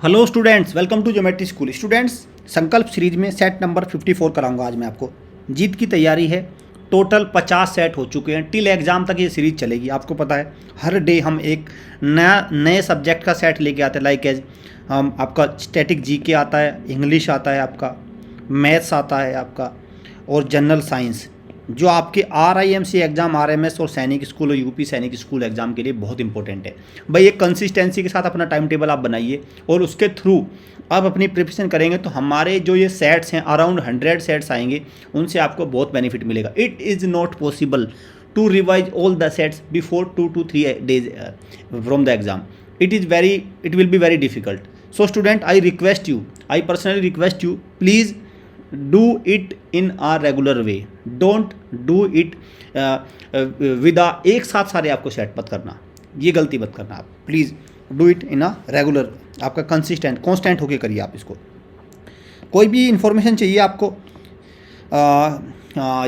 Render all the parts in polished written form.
Hello students, welcome to geometry school. Students, Sankalp series में set number 54 कराऊंगा आज मैं आपको। जीत की तैयारी है। टोटल 50 सेट हो चुके हैं। टिल एग्ज़ाम तक ये सीरीज चलेगी। आपको पता है हर डे हम एक नए सब्जेक्ट का सेट लेके आते हैं। लाइक एज हम आपका स्टैटिक जीके आता है, इंग्लिश आता है, आपका मैथ्स आता है आपका, और जनरल साइंस, जो आपके RIMC एग्ज़ाम, RMS और सैनिक स्कूल और यूपी सैनिक स्कूल एग्ज़ाम के लिए बहुत इंपॉर्टेंट है। भाई एक कंसिस्टेंसी के साथ अपना टाइम टेबल आप बनाइए और उसके थ्रू आप अपनी प्रिपरेशन करेंगे तो हमारे जो ये सेट्स हैं, अराउंड 100 सेट्स आएंगे, उनसे आपको बहुत बेनिफिट मिलेगा। It is not possible to revise all the sets before 2 to 3 days from the exam. It will be very difficult. So student, I personally request you, please do it in a regular way. Don't do it with a एक साथ सारे आपको set मत करना, ये गलती मत करना आप। Please do it in a regular, आपका कॉन्स्टेंट होके करिए आप इसको। कोई भी इंफॉर्मेशन चाहिए आपको,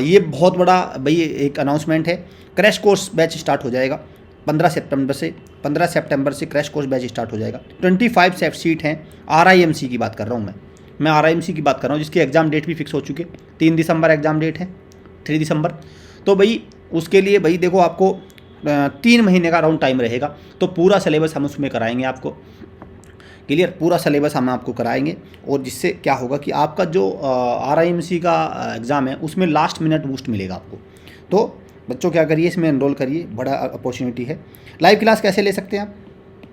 ये बहुत बड़ा भाई एक अनाउंसमेंट है। क्रैश कोर्स बैच स्टार्ट हो जाएगा 15 सितंबर से क्रैश कोर्स बैच स्टार्ट हो जाएगा। 25 सीट हैं। RIMC की बात कर रहा हूँ मैं RIMC की बात कर रहा हूँ, जिसकी एग्ज़ाम डेट भी फिक्स हो चुकी है। 3 दिसंबर एग्ज़ाम डेट है, 3 दिसंबर। तो भाई उसके लिए भाई देखो, आपको 3 महीने का अराउंड टाइम रहेगा, तो पूरा सिलेबस हम उसमें कराएंगे आपको। क्लियर, पूरा सिलेबस हम आपको कराएंगे। और जिससे क्या होगा कि आपका जो RIMC का एग्ज़ाम है उसमें लास्ट मिनट बूस्ट मिलेगा आपको। तो बच्चों क्या करिए, इसमें एनरोल करिए, बड़ा अपॉर्चुनिटी है। लाइव क्लास कैसे ले सकते हैं आप?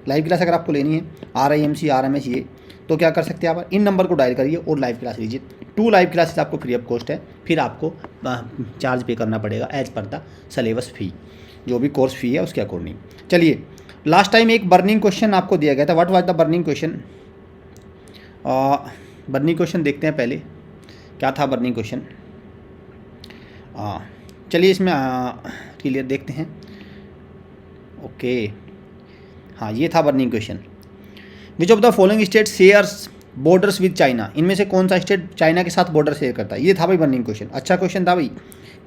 लाइव क्लास अगर आपको लेनी है RIMC RMS ये, तो क्या कर सकते हैं आप, इन नंबर को डायल करिए और लाइव क्लास लीजिए। 2 लाइव क्लासेस आपको फ्री ऑफ कॉस्ट है। फिर आपको चार्ज पे करना पड़ेगा एज पर द सिलेबस फी, जो भी कोर्स फी है उसके अकॉर्डिंग। चलिए, लास्ट टाइम एक बर्निंग क्वेश्चन आपको दिया गया था। What was the burning question? Burning question देखते हैं पहले, क्या था बर्निंग क्वेश्चन। चलिए इसमें क्लियर देखते हैं। ओके, हाँ ये था burning question. Which of the following state shares borders with China? इनमें से कौन सा स्टेट चाइना के साथ बॉर्डर शेयर करता है? ये था भाई बर्निंग क्वेश्चन। अच्छा क्वेश्चन था भाई।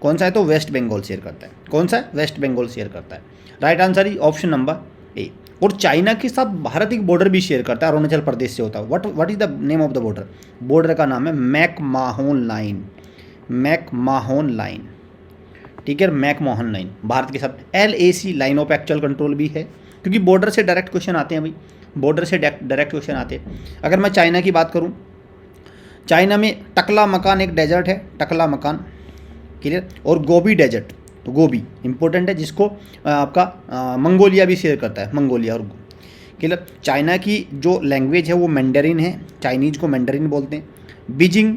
कौन सा है? तो वेस्ट बंगाल शेयर करता है। कौन सा है? वेस्ट बंगाल शेयर करता है। Right answer is option number A. और चाइना के साथ भारत एक बॉर्डर भी शेयर करता है, अरुणाचल प्रदेश से होता है। What is the name of the border? Border का नाम है मैकमाहोन लाइन। मैकमाहोन लाइन, ठीक है, मैकमोहन लाइन। भारत के साथ LAC, line of actual control भी है, क्योंकि बॉर्डर से डायरेक्ट क्वेश्चन आते हैं भाई। बॉर्डर से डायरेक्ट क्वेश्चन आते हैं। अगर मैं चाइना की बात करूं, चाइना में टकला मकान एक डेजर्ट है, टकला मकान, क्लियर। और गोबी डेजर्ट, तो गोबी इंपॉर्टेंट है, जिसको आपका मंगोलिया भी शेयर करता है, मंगोलिया और क्लियर। चाइना की जो लैंग्वेज है वो मैंडरिन है, चाइनीज़ को मैंडरिन बोलते हैं। बीजिंग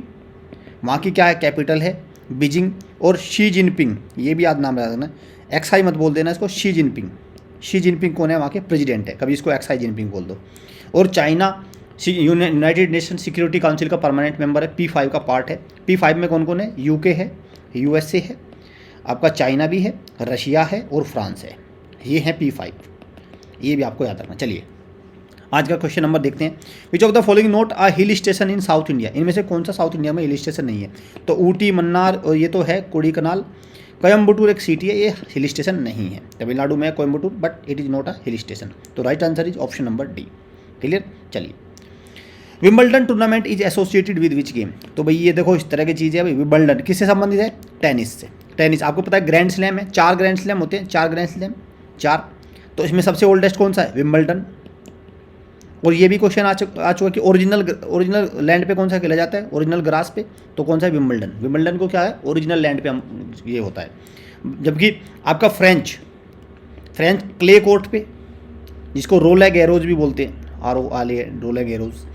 वहाँ की क्या है, कैपिटल है बीजिंग। और शी जिनपिंग, ये भी याद नाम याद रखना, XI मत बोल देना इसको, शी जिनपिंग। शी जिनपिंग कौन है? वहाँ के प्रेसिडेंट है, कभी इसको XI जिनपिंग बोल दो। और China United nation security council का परमानेंट मेंबर है, P5 का पार्ट है। P5 में कौन कौन है? UK है, USA है, आपका चाइना भी है, रशिया है और फ्रांस है। ये है P5, ये भी आपको याद रखना। चलिए आज का क्वेश्चन नंबर देखते हैं। विच of the following note a hill station in south India? इनमें से कौन सा साउथ इंडिया में हिल स्टेशन नहीं है? तो ऊटी, मन्नार, और ये तो है कोडीकनाल। कोयम्बटूर एक सिटी है, ये हिल स्टेशन नहीं है। तमिलनाडु में है Coimbatore, but it is not a hill station. तो right answer is option number D. Clear. चलिए, Wimbledon tournament is associated with which game? तो भाई ये देखो इस तरह की चीज़ है भाई। विंबलडन किससे संबंधित है? टेनिस से। टेनिस आपको पता है ग्रैंड स्लैम है, 4 ग्रैंड स्लैम होते हैं, 4 ग्रैंड स्लैम, 4। तो इसमें सबसे ओल्डेस्ट कौन सा है? विंबलडन। और ये भी क्वेश्चन आ चुका कि ओरिजिनल लैंड पे कौन सा खेला जाता है? ओरिजिनल ग्रास पे, तो कौन सा है? विंबलडन। विंबलडन को क्या है? ओरिजिनल लैंड पे हम ये होता है। जबकि आपका फ्रेंच क्ले कोर्ट पे, जिसको रोलैग एरोज भी बोलते हैं, रोलैग एरोज।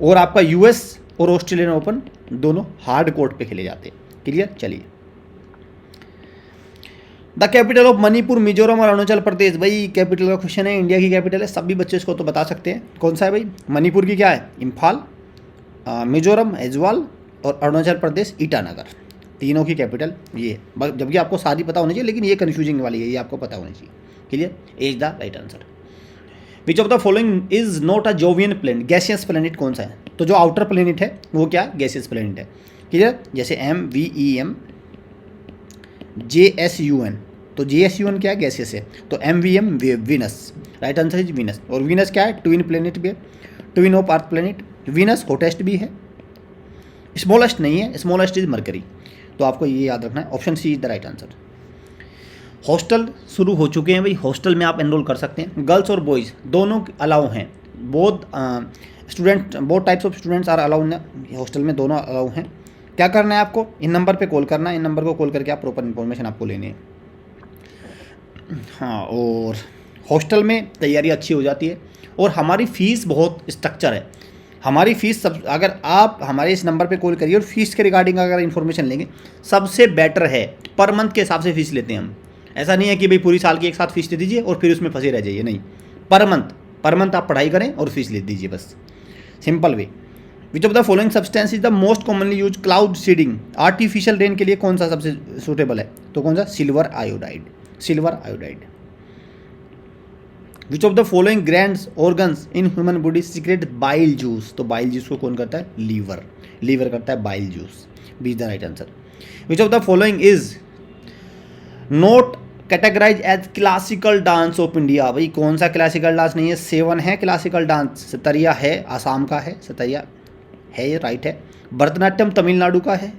और आपका US और ऑस्ट्रेलियन ओपन दोनों हार्ड कोर्ट पे खेले जाते हैं। क्लियर। चलिए, the capital of Manipur, Mizoram और अरुणाचल प्रदेश। भाई कैपिटल का क्वेश्चन है, इंडिया की कैपिटल है, सभी बच्चे इसको तो बता सकते हैं। कौन सा है भाई? मणिपुर की क्या है? इम्फाल, मिजोरम ऐज्वाल, और अरुणाचल प्रदेश ईटानगर। तीनों की कैपिटल ये है। जबकि आपको सारी पता होनी चाहिए, लेकिन ये कन्फ्यूजिंग वाली है, ये आपको पता होनी चाहिए। Clear. Is the right answer. Which of the following is not a Jovian planet? Gaseous planet कौन सा है? तो जो आउटर प्लेनेट है वो क्या? गैसियस प्लेनेट है। क्लियर। जैसे MVEM, JSUN, तो GS-UN क्या है, गैसियस है, तो MVM Venus, right answer is Venus. और वीनस क्या है, ट्विन प्लेनेट भी है, twin of earth planet. Venus hottest भी है, स्मॉलेस्ट नहीं है, स्मॉलेस्ट इज मरकरी। तो आपको ये याद रखना है, option C is the right answer. Hostel शुरू हो चुके हैं भाई, हॉस्टल में आप एनरोल कर सकते हैं, गर्ल्स और बॉयज़ दोनों अलाउ हैं, both student, both types of students are allow hostel में, दोनों अलाउ हैं। क्या करना है आपको, इन नंबर पे कॉल करना है, इन नंबर को कॉल करके आप प्रॉपर इन्फॉर्मेशन आपको लेनी है। हाँ, और हॉस्टल में तैयारी अच्छी हो जाती है, और हमारी फ़ीस बहुत स्ट्रक्चर है, हमारी फ़ीस सब, अगर आप हमारे इस नंबर पे कॉल करिए और फीस के रिगार्डिंग अगर इन्फॉर्मेशन लेंगे, सबसे बेटर है, पर मंथ के हिसाब से फ़ीस लेते हैं हम। ऐसा नहीं है कि भाई पूरी साल की एक साथ फीस दे दीजिए और फिर उसमें फंसे रह जाइए, नहीं, पर मंथ आप पढ़ाई करें और फीस ले दीजिए, बस simple way. Which of the following substance is the most commonly use cloud seeding, artificial rain के लिए कौन सा सबसे सूटेबल है, तो कौन सा, silver iodide, silver iodide. Which of the following glands organs in human body secrete bile juice, तो बाइल जूस को कौन करता है, लीवर, लीवर करता है bile juice, B is the right answer. Which of the following is not categorize as classical dance of India, भाई कौन सा क्लासिकल डांस नहीं है, 7 है क्लासिकल डांस, सतरिया है, आसाम का है, सतरिया है, ये राइट है। भरतनाट्यम तमिलनाडु का है,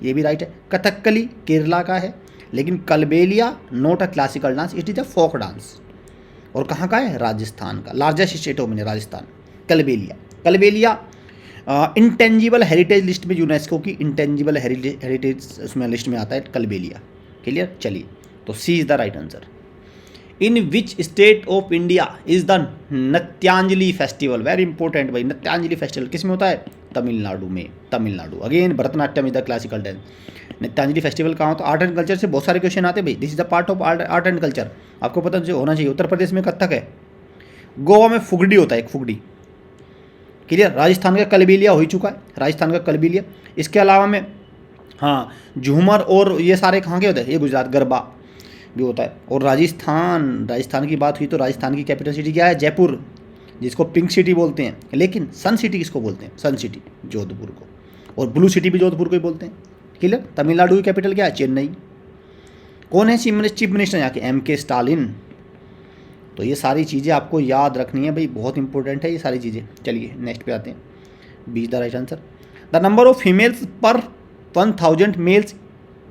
ये भी राइट है। कथकली केरला का है, लेकिन Kalbelia not a classical dance, it is a folk dance. और कहाँ का है, राजस्थान का, largest state of India Rajasthan. Kalbelia, Kalbelia intangible heritage list में, यूनेस्को की इंटेंजिबल हेरिटेज उसमें लिस्ट में आता है कलबेलिया। क्लियर, चलिए, तो C is the right answer. In which state of India is the Nrityanjali festival, very important भाई, नृत्यांजलि फेस्टिवल किस में होता है, तमिलनाडु में, Tamil Nadu. Again Bharatanatyam is the classical dance. Nrityanjali festival कहाँ होता है, आर्ट एंड कल्चर से बहुत सारे क्वेश्चन आते हैं भाई, this is the part of art and culture, आपको पता होना चाहिए। उत्तर प्रदेश में कथक है, गोवा में फुगड़ी होता है, एक फुगड़ी। क्लियर, राजस्थान का कलबेलिया हो ही चुका है, राजस्थान का कलबेलिया। इसके अलावा में हाँ, झूमर और ये सारे कहाँ के होते हैं, ये गुजरात, गरबा भी होता है। और राजस्थान की बात हुई तो राजस्थान की कैपिटल सिटी क्या है, जयपुर, जिसको पिंक सिटी बोलते हैं, लेकिन सन सिटी किसको बोलते हैं, सन सिटी जोधपुर को, और ब्लू सिटी भी जोधपुर को ही बोलते हैं। क्लियर, तमिलनाडु की कैपिटल क्या है, चेन्नई। कौन है चीफ मिनिस्टर यहाँ के, MK स्टालिन। तो ये सारी चीज़ें आपको याद रखनी है भाई, बहुत इंपॉर्टेंट है ये सारी चीज़ें। चलिए नेक्स्ट पे आते हैं, B is the right answer. The number of females पर 1000 मेल्स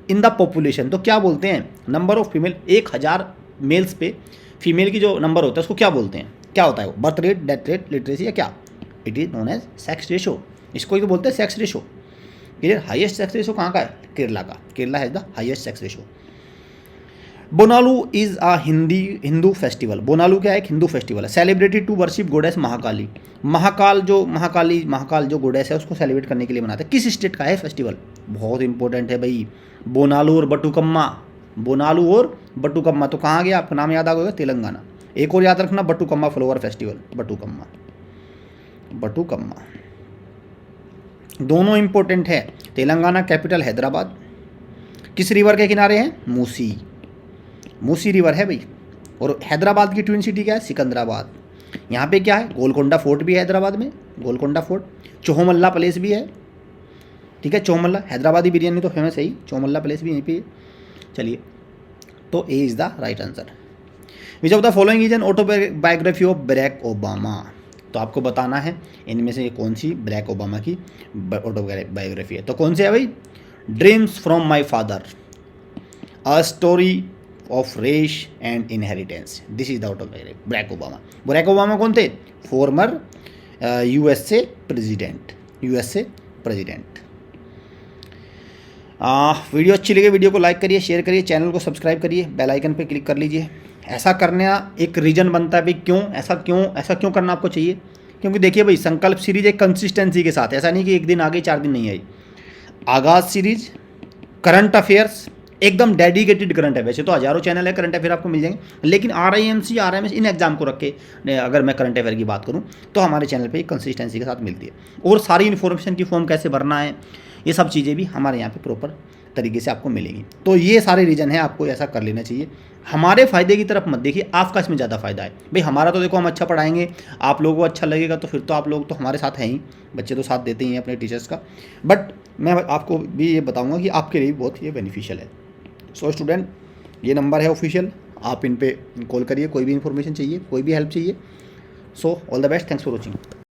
इन द पॉपुलेशन, तो क्या बोलते हैं, नंबर ऑफ फीमेल, 1000 मेल्स पे फीमेल की जो नंबर होता है उसको क्या बोलते हैं, क्या होता है वो, birth rate, death rate, literacy, या क्या, it is known as sex ratio, इसको ही तो बोलते हैं sex ratio. Clear, highest sex ratio कहाँ का है, केरला का, Kerala has the highest sex ratio. Bonalu is a Hindu festival, Bonalu क्या है, एक हिंदू फेस्टिवल है, celebrated to worship goddess Mahakali. Mahakal जो गोडेस है उसको सेलिब्रेट करने के लिए मनाते हैं। किस स्टेट का है फेस्टिवल, बहुत इंपॉर्टेंट है भाई, बोनालू और बटुकम्मा, बोनालू और बटुकम्मा। तो कहाँ गया, आपका नाम याद आ गया, तेलंगाना। एक और याद रखना, बटुकम्मा फ्लावर फेस्टिवल, बटुकम्मा, बटुकम्मा, दोनों इंपॉर्टेंट है। तेलंगाना कैपिटल हैदराबाद, किस रिवर के किनारे है, मूसी रिवर है भाई। और हैदराबाद की ट्विन सिटी क्या है, सिकंदराबाद। यहाँ पे क्या है, गोलकोंडा फोर्ट भी है हैदराबाद में, गोलकोंडा फोर्ट, चोहमल्ला प्लेस भी है, ठीक है, चोहमल्ला, हैदराबादी बिरयानी तो फेमस है ही, चोहमल्ला प्लेस भी यहीं पे। चलिए, तो A is the right answer. Which of the following is an autobiography of Barack Obama, तो आपको बताना है इनमें से कौन सी बराक ओबामा की ऑटोबायोग्राफी है। तो कौन सी है भाई, dreams from my father, a story of race and inheritance, this is the autobiography Barack Obama. Barack Obama कौन थे, फॉर्मर USA प्रेसिडेंट, वीडियो अच्छी लगे वीडियो को लाइक करिए, शेयर करिए, चैनल को सब्सक्राइब करिए, बेल आइकन पे क्लिक कर लीजिए। ऐसा करना एक रीज़न बनता है भाई, क्यों ऐसा क्यों करना आपको चाहिए, क्योंकि देखिए भाई, संकल्प सीरीज एक कंसिस्टेंसी के साथ, ऐसा नहीं कि एक दिन आ गई 4 दिन नहीं आई। आगाज़ सीरीज, करंट अफेयर्स, एकदम डेडिकेटेड करंट है। वैसे तो हज़ारों चैनल है करंट अफेयर आपको मिल जाएंगे, लेकिन RIMC RMS इन एग्जाम को रख के अगर मैं करंट अफेयर की बात करूं तो हमारे चैनल पे कंसिस्टेंसी के साथ मिलती है। और सारी इन्फॉर्मेशन की फॉर्म कैसे भरना है, ये सब चीज़ें भी हमारे यहाँ पे प्रॉपर तरीके से आपको मिलेंगी। तो ये सारे रीज़न है, आपको ऐसा कर लेना चाहिए। हमारे फ़ायदे की तरफ मत देखिए, आपका इसमें ज़्यादा फ़ायदा है भाई। हमारा तो देखो हम अच्छा पढ़ाएंगे, आप लोगों को अच्छा लगेगा, तो फिर तो आप लोग तो हमारे साथ हैं ही, बच्चे तो साथ देते ही हैं अपने टीचर्स का। बट मैं आपको भी ये बताऊँगा कि आपके लिए भी बहुत ये बेनिफिशियल है। सो स्टूडेंट, ये नंबर है ऑफिशियल, आप इन पे कॉल करिए, कोई भी इन्फॉर्मेशन चाहिए, कोई भी हेल्प चाहिए। So all the best, thanks for watching.